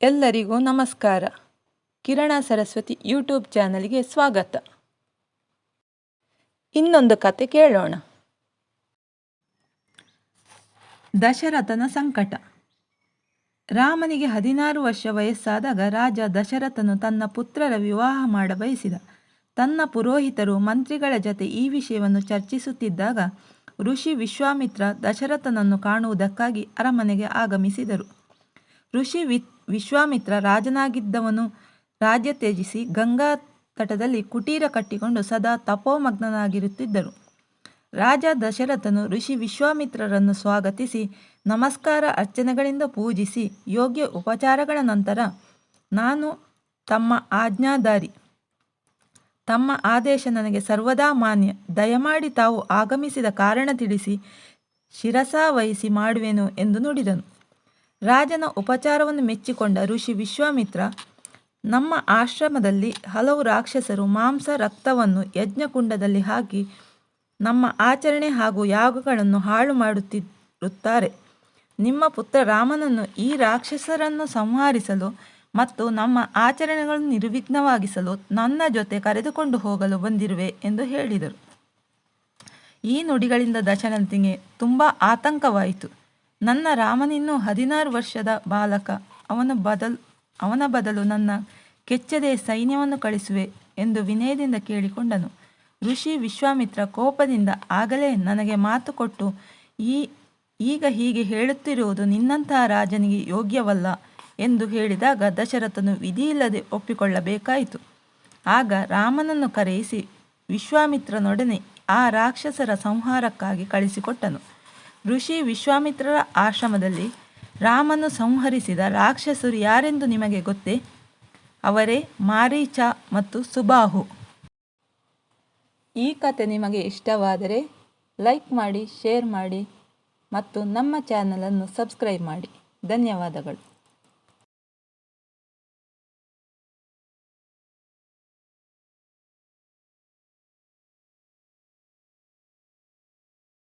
ಎಲ್ಲರಿಗೂ ನಮಸ್ಕಾರ. ಕಿರಣ ಸರಸ್ವತಿ ಯೂಟ್ಯೂಬ್ ಚಾನಲ್ಗೆ ಸ್ವಾಗತ. ಇನ್ನೊಂದು ಕತೆ ಕೇಳೋಣ. ದಶರಥನ ಸಂಕಟ. ರಾಮನಿಗೆ 16 ವರ್ಷ ವಯಸ್ಸಾದಾಗ ರಾಜ ದಶರಥನು ತನ್ನ ಪುತ್ರರ ವಿವಾಹ ಮಾಡಬಯಸಿದ. ತನ್ನ ಪುರೋಹಿತರು ಮಂತ್ರಿಗಳ ಜತೆ ಈ ವಿಷಯವನ್ನು ಚರ್ಚಿಸುತ್ತಿದ್ದಾಗ ಋಷಿ ವಿಶ್ವಾಮಿತ್ರ ದಶರಥನನ್ನು ಕಾಣುವುದಕ್ಕಾಗಿ ಅರಮನೆಗೆ ಆಗಮಿಸಿದರು. ಋಷಿ ವಿಶ್ವಾಮಿತ್ರ ರಾಜನಾಗಿದ್ದವನು ರಾಜ್ಯ ತ್ಯಜಿಸಿ ಗಂಗಾ ತಟದಲ್ಲಿ ಕುಟೀರ ಕಟ್ಟಿಕೊಂಡು ಸದಾ ತಪೋಮಗ್ನನಾಗಿರುತ್ತಿದ್ದರು. ರಾಜ ದಶರಥನು ಋಷಿ ವಿಶ್ವಾಮಿತ್ರರನ್ನು ಸ್ವಾಗತಿಸಿ ನಮಸ್ಕಾರ ಅರ್ಚನೆಗಳಿಂದ ಪೂಜಿಸಿ ಯೋಗ್ಯ ಉಪಚಾರಗಳ ನಂತರ, ನಾನು ತಮ್ಮ ಆಜ್ಞಾಧಾರಿ, ತಮ್ಮ ಆದೇಶ ನನಗೆ ಸರ್ವದಾ ಮಾನ್ಯ, ದಯಮಾಡಿ ತಾವು ಆಗಮಿಸಿದ ಕಾರಣ ತಿಳಿಸಿ ಶಿರಸಾವಹಿಸಿ ಮಾಡುವೆನು ಎಂದು ನುಡಿದನು. ರಾಜನ ಉಪಚಾರವನ್ನು ಮೆಚ್ಚಿಕೊಂಡ ಋಷಿ ವಿಶ್ವಾಮಿತ್ರ, ನಮ್ಮ ಆಶ್ರಮದಲ್ಲಿ ಹಲವು ರಾಕ್ಷಸರು ಮಾಂಸ ರಕ್ತವನ್ನು ಯಜ್ಞಕುಂಡದಲ್ಲಿ ಹಾಕಿ ನಮ್ಮ ಆಚರಣೆ ಹಾಗೂ ಯಾಗಗಳನ್ನು ಹಾಳು ಮಾಡುತ್ತಿರುತ್ತಾರೆ. ನಿಮ್ಮ ಪುತ್ರ ರಾಮನನ್ನು ಈ ರಾಕ್ಷಸರನ್ನು ಸಂಹರಿಸಲು ಮತ್ತು ನಮ್ಮ ಆಚರಣೆಗಳನ್ನು ನಿರ್ವಿಘ್ನವಾಗಿಸಲು ನನ್ನ ಜೊತೆ ಕರೆದುಕೊಂಡು ಹೋಗಲು ಬಂದಿರುವೆ ಎಂದು ಹೇಳಿದರು. ಈ ನುಡಿಗಳಿಂದ ದಶರಥನಿಗೆ ತುಂಬ ಆತಂಕವಾಯಿತು. ನನ್ನ ರಾಮನಿನ್ನೂ 16 ವರ್ಷದ ಬಾಲಕ, ಅವನ ಬದಲು ನನ್ನ ಕೆಚ್ಚದೆ ಸೈನ್ಯವನ್ನು ಕಳಿಸುವೆ ಎಂದು ವಿನಯದಿಂದ ಕೇಳಿಕೊಂಡನು. ಋಷಿ ವಿಶ್ವಾಮಿತ್ರ ಕೋಪದಿಂದ, ಆಗಲೇ ನನಗೆ ಮಾತು ಕೊಟ್ಟು ಈಗ ಹೀಗೆ ಹೇಳುತ್ತಿರುವುದು ನಿನ್ನಂತಹ ರಾಜನಿಗೆ ಯೋಗ್ಯವಲ್ಲ ಎಂದು ಹೇಳಿದಾಗ ದಶರಥನು ವಿಧಿಯಿಲ್ಲದೆ ಒಪ್ಪಿಕೊಳ್ಳಬೇಕಾಯಿತು. ಆಗ ರಾಮನನ್ನು ಕರೆಯಿಸಿ ವಿಶ್ವಾಮಿತ್ರನೊಡನೆ ಆ ರಾಕ್ಷಸರ ಸಂಹಾರಕ್ಕಾಗಿ ಕಳಿಸಿಕೊಟ್ಟನು. ಋಷಿ ವಿಶ್ವಾಮಿತ್ರರ ಆಶ್ರಮದಲ್ಲಿ ರಾಮನು ಸಂಹರಿಸಿದ ರಾಕ್ಷಸರು ಯಾರೆಂದು ನಿಮಗೆ ಗೊತ್ತೇ? ಅವರೇ ಮಾರೀಚ ಮತ್ತು ಸುಬಾಹು. ಈ ಕತೆ ನಿಮಗೆ ಇಷ್ಟವಾದರೆ ಲೈಕ್ ಮಾಡಿ, ಶೇರ್ ಮಾಡಿ ಮತ್ತು ನಮ್ಮ ಚಾನಲನ್ನು ಸಬ್ಸ್ಕ್ರೈಬ್ ಮಾಡಿ. ಧನ್ಯವಾದಗಳು.